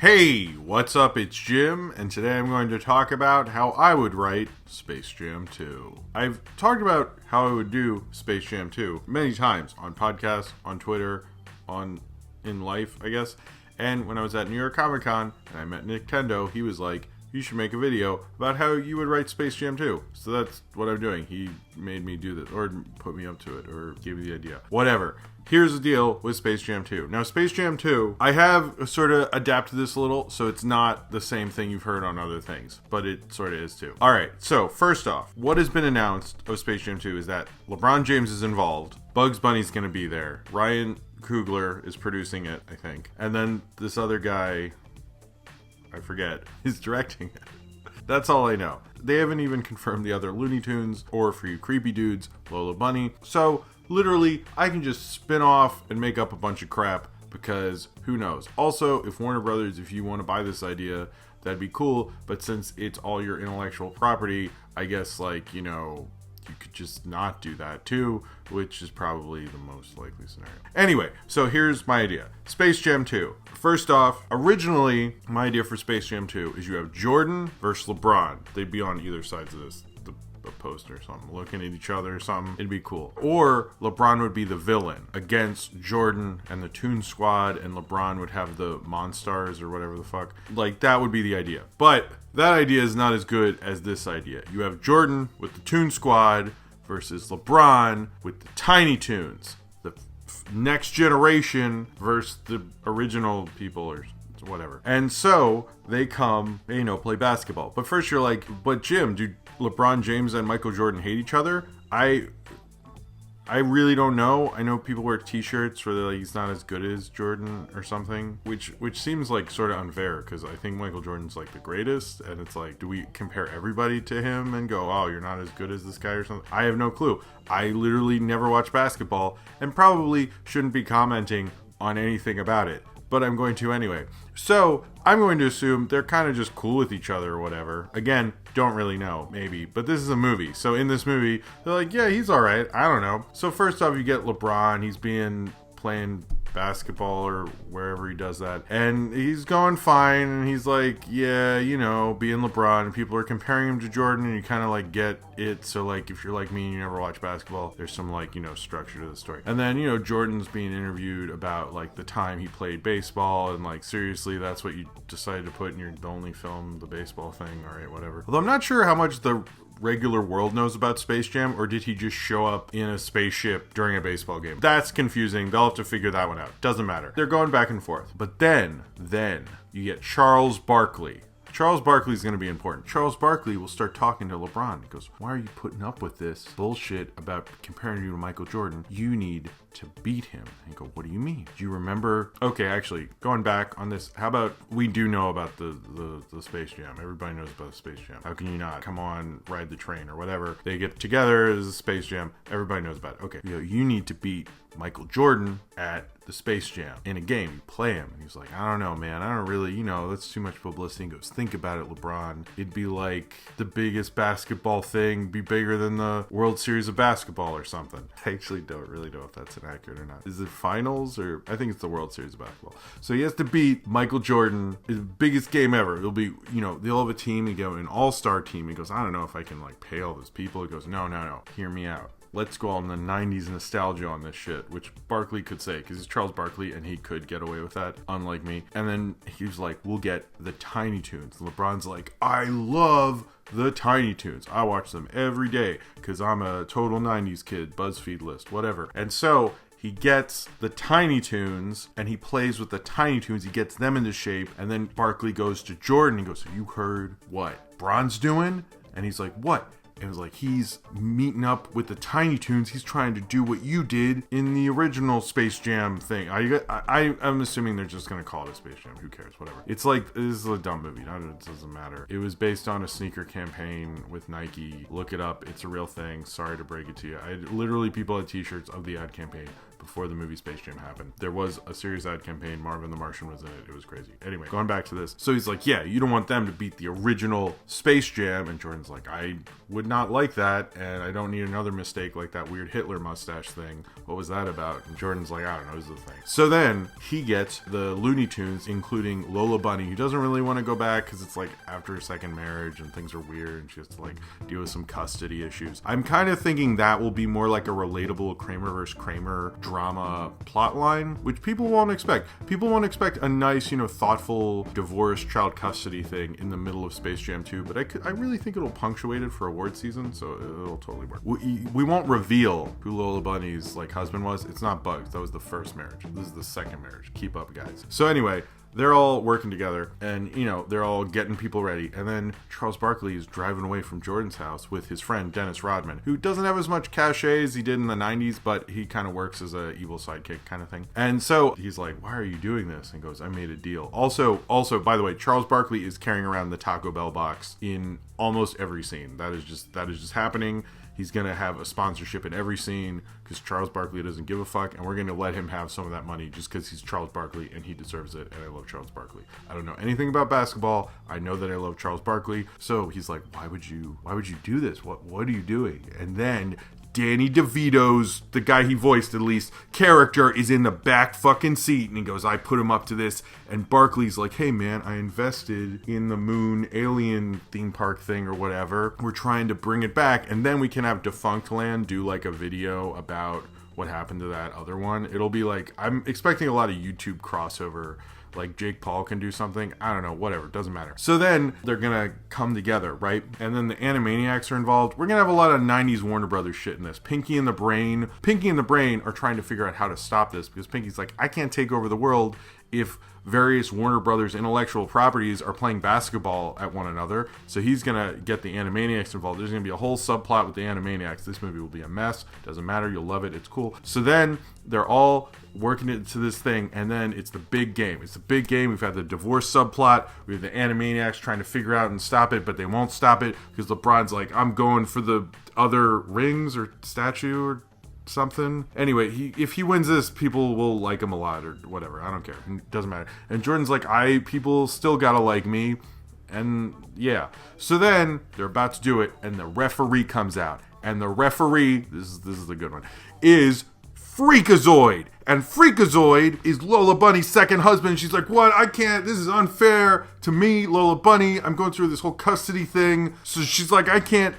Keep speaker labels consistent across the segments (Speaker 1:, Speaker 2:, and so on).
Speaker 1: Hey, what's up? It's Jim, and today I'm going to talk about how I would write Space Jam 2. I've talked about how I would do Space Jam 2 many times on podcasts, on Twitter, in life, I guess. And when I was at New York Comic Con and I met Nintendo, he was like, you should make a video about how you would write Space Jam 2. So that's what I'm doing. He made me do this, or put me up to it, or gave me the idea. Whatever. Here's the deal with Space Jam 2. Now, Space Jam 2, I have sort of adapted this a little, so it's not the same thing you've heard on other things, but it sort of is too. Alright, so first off, what has been announced of Space Jam 2 is that LeBron James is involved, Bugs Bunny's gonna be there, Ryan Coogler is producing it, I think, and then this other guy, I forget, is directing it. That's all I know. They haven't even confirmed the other Looney Tunes, or for you creepy dudes, Lola Bunny. So, literally, I can just spin off and make up a bunch of crap, because who knows. Also, if Warner Brothers, if you want to buy this idea, that'd be cool, but since it's all your intellectual property, I guess, like, you know, you could just not do that too, which is probably the most likely scenario. Anyway, so here's my idea. Space Jam 2. First off, originally, my idea for Space Jam 2 is you have Jordan versus LeBron. They'd be on either sides of this. A poster or something, looking at each other or something. It'd be cool. Or LeBron would be the villain against Jordan and the Toon Squad, and LeBron would have the Monstars or whatever the fuck. Like, that would be the idea. But that idea is not as good as this idea. You have Jordan with the Toon Squad versus LeBron with the Tiny Toons. The next generation versus the original people or whatever. And so they come, play basketball. But first you're like, but Jim, do LeBron James and Michael Jordan hate each other? I really don't know. I know people wear t-shirts where they're like, he's not as good as Jordan or something, which seems like sort of unfair, because I think Michael Jordan's like the greatest, and it's like, do we compare everybody to him and go, oh, you're not as good as this guy or something? I have no clue. I literally never watch basketball and probably shouldn't be commenting on anything about it, but I'm going to anyway. So I'm going to assume they're kind of just cool with each other or whatever. Again, don't really know, maybe, but this is a movie. So in this movie, they're like, yeah, he's all right. I don't know. So first off, you get LeBron. He's playing basketball or wherever he does that, and he's going fine, and he's like, yeah, being LeBron, and people are comparing him to Jordan, and you kind of like get it. So like, if you're like me and you never watch basketball, there's some like, structure to the story. And then, Jordan's being interviewed about like the time he played baseball, and like, seriously, that's what you decided to put in your only film, the baseball thing. All right, whatever. Although I'm not sure how much the regular world knows about Space Jam, or did he just show up in a spaceship during a baseball game? That's confusing. They'll have to figure that one out. Doesn't matter. They're going back and forth. But then you get Charles Barkley. Charles Barkley is going to be important. Charles Barkley will start talking to LeBron. He goes, why are you putting up with this bullshit about comparing you to Michael Jordan? You need to beat him. And go, what do you mean? Do you remember? Okay, actually, going back on this, how about we do know about the Space Jam? Everybody knows about the Space Jam. How can you not? Come on, ride the train or whatever. They get together as a Space Jam. Everybody knows about it. Okay, you need to beat Michael Jordan at the Space Jam in a game. You play him, and he's like, I don't know, man, I don't really, that's too much publicity. He goes, think about it, LeBron. It'd be like the biggest basketball thing, be bigger than the World Series of Basketball or something. I actually don't really know if that's inaccurate or not. Is it finals, or I think it's the World Series of Basketball. So he has to beat Michael Jordan. It's the biggest game ever. It'll be, they'll have a team, and go an all-star team. He goes, I don't know if I can like pay all those people. He goes, no, hear me out. Let's go on the 90s nostalgia on this shit, which Barkley could say, because he's Charles Barkley and he could get away with that, unlike me. And then he was like, we'll get the Tiny Toons. LeBron's like, I love the Tiny Toons. I watch them every day because I'm a total 90s kid, BuzzFeed list, whatever. And so he gets the Tiny Toons and he plays with the Tiny Toons. He gets them into shape. And then Barkley goes to Jordan and goes, have you heard what Bron's doing? And he's like, what? It was like, he's meeting up with the Tiny Toons. He's trying to do what you did in the original Space Jam thing. I'm assuming they're just going to call it a Space Jam. Who cares? Whatever. It's like, this is a dumb movie. It doesn't matter. It was based on a sneaker campaign with Nike. Look it up. It's a real thing. Sorry to break it to you. Literally, people had t-shirts of the ad campaign. before the movie Space Jam happened. There was a serious ad campaign. Marvin the Martian was in it. It was crazy. Anyway, going back to this. So he's like, yeah, you don't want them to beat the original Space Jam. And Jordan's like, I would not like that. And I don't need another mistake like that weird Hitler mustache thing. What was that about? And Jordan's like, I don't know, this is the thing. So then he gets the Looney Tunes, including Lola Bunny, who doesn't really want to go back because it's like after a second marriage and things are weird and she has to like deal with some custody issues. I'm kind of thinking that will be more like a relatable Kramer versus Kramer drama plot line, which people won't expect. People won't expect a nice, thoughtful divorce child custody thing in the middle of Space Jam 2, but I really think it'll punctuate it for award season, so it'll totally work. We won't reveal who Lola Bunny's like husband was. It's not Bugs. That was the first marriage. This is the second marriage. Keep up, guys. So anyway, they're all working together and, they're all getting people ready. And then Charles Barkley is driving away from Jordan's house with his friend Dennis Rodman, who doesn't have as much cachet as he did in the 90s, but he kind of works as a evil sidekick kind of thing. And so he's like, why are you doing this? And goes, I made a deal. Also, by the way, Charles Barkley is carrying around the Taco Bell box in almost every scene. That is just happening. He's going to have a sponsorship in every scene because Charles Barkley doesn't give a fuck, and we're going to let him have some of that money just because he's Charles Barkley and he deserves it, and I love Charles Barkley. I don't know anything about basketball. I know that I love Charles Barkley. So he's like, why would you do this? What are you doing? And then Danny DeVito's, the guy he voiced at least, character is in the back fucking seat, and he goes, I put him up to this. And Barkley's like, hey man, I invested in the moon alien theme park thing or whatever. We're trying to bring it back, and then we can have Defunct Land do like a video about what happened to that other one. It'll be like, I'm expecting a lot of YouTube crossover. Like Jake Paul can do something. I don't know, whatever, doesn't matter. So then they're gonna come together, right? And then the Animaniacs are involved. We're gonna have a lot of 90s Warner Brothers shit in this. Pinky and the Brain are trying to figure out how to stop this because Pinky's like, I can't take over the world if various Warner Brothers intellectual properties are playing basketball at one another. So he's gonna get the Animaniacs involved. There's gonna be a whole subplot with the Animaniacs. This movie will be a mess. Doesn't matter. You'll love it. It's cool. So then they're all working into this thing, and then it's the big game. It's the big game. We've had the divorce subplot. We have the Animaniacs trying to figure out and stop it, but they won't stop it because LeBron's like, I'm going for the other rings or statue or something. Anyway, if he wins this, people will like him a lot or whatever. I don't care. It doesn't matter. And Jordan's like, people still gotta like me. And yeah. So then they're about to do it, and the referee comes out. And the referee, this is the good one, is Freakazoid. And Freakazoid is Lola Bunny's second husband. She's like, what? I can't. This is unfair to me, Lola Bunny. I'm going through this whole custody thing. So she's like, I can't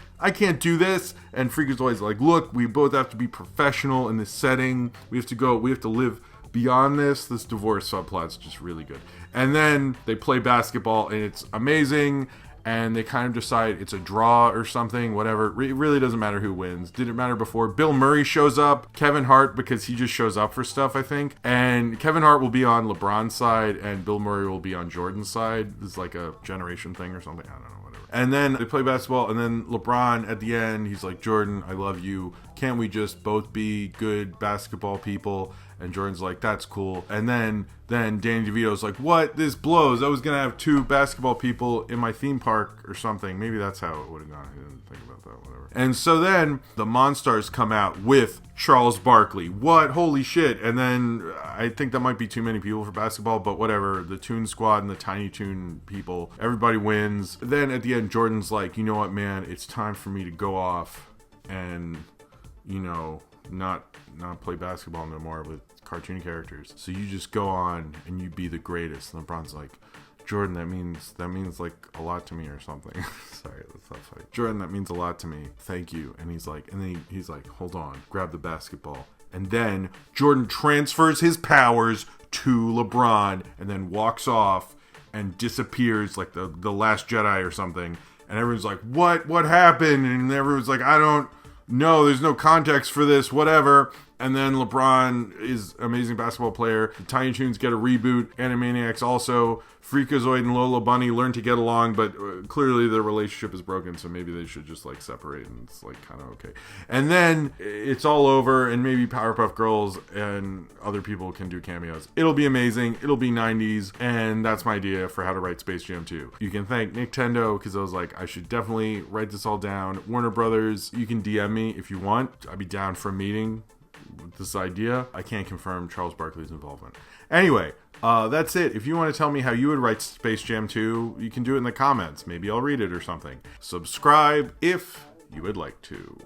Speaker 1: do this. And Freakazoid's like, look, we both have to be professional in this setting. We have to live beyond this. This divorce subplot's just really good. And then they play basketball, and it's amazing. And they kind of decide it's a draw or something, whatever. It really doesn't matter who wins. Didn't matter before. Bill Murray shows up. Kevin Hart, because he just shows up for stuff, I think. And Kevin Hart will be on LeBron's side, and Bill Murray will be on Jordan's side. This is like a generation thing or something. I don't know, whatever. And then they play basketball, and then LeBron, at the end, he's like, Jordan, I love you. Can't we just both be good basketball people? And Jordan's like, that's cool. And then Danny DeVito's like, what? This blows. I was going to have two basketball people in my theme park or something. Maybe that's how it would have gone. I didn't think about that, whatever. And so then the Monstars come out with Charles Barkley. What? Holy shit. And then I think that might be too many people for basketball, but whatever. The Toon Squad and the Tiny Toon people, everybody wins. Then at the end, Jordan's like, you know what, man? It's time for me to go off and, not play basketball no more with cartoon characters. So you just go on and you be the greatest. And LeBron's like, Jordan, that means like a lot to me or something. Sorry, that's not funny. Jordan, that means a lot to me. Thank you. And he's like, hold on, grab the basketball. And then Jordan transfers his powers to LeBron and then walks off and disappears like the Last Jedi or something. And everyone's like, what happened? And everyone's like, I don't know. There's no context for this, whatever. And then LeBron is an amazing basketball player. The Tiny Toons get a reboot. Animaniacs also. Freakazoid and Lola Bunny learn to get along, but clearly their relationship is broken, so maybe they should just like separate, and it's like kind of okay. And then it's all over, and maybe Powerpuff Girls and other people can do cameos. It'll be amazing. It'll be 90s, and that's my idea for how to write Space Jam 2. You can thank Nintendo, because I was like, I should definitely write this all down. Warner Brothers, you can DM me if you want. I'd be down for a meeting. with this idea. I can't confirm Charles Barkley's involvement. Anyway, that's it. If you want to tell me how you would write Space Jam 2, you can do it in the comments. Maybe I'll read it or something. Subscribe if you would like to.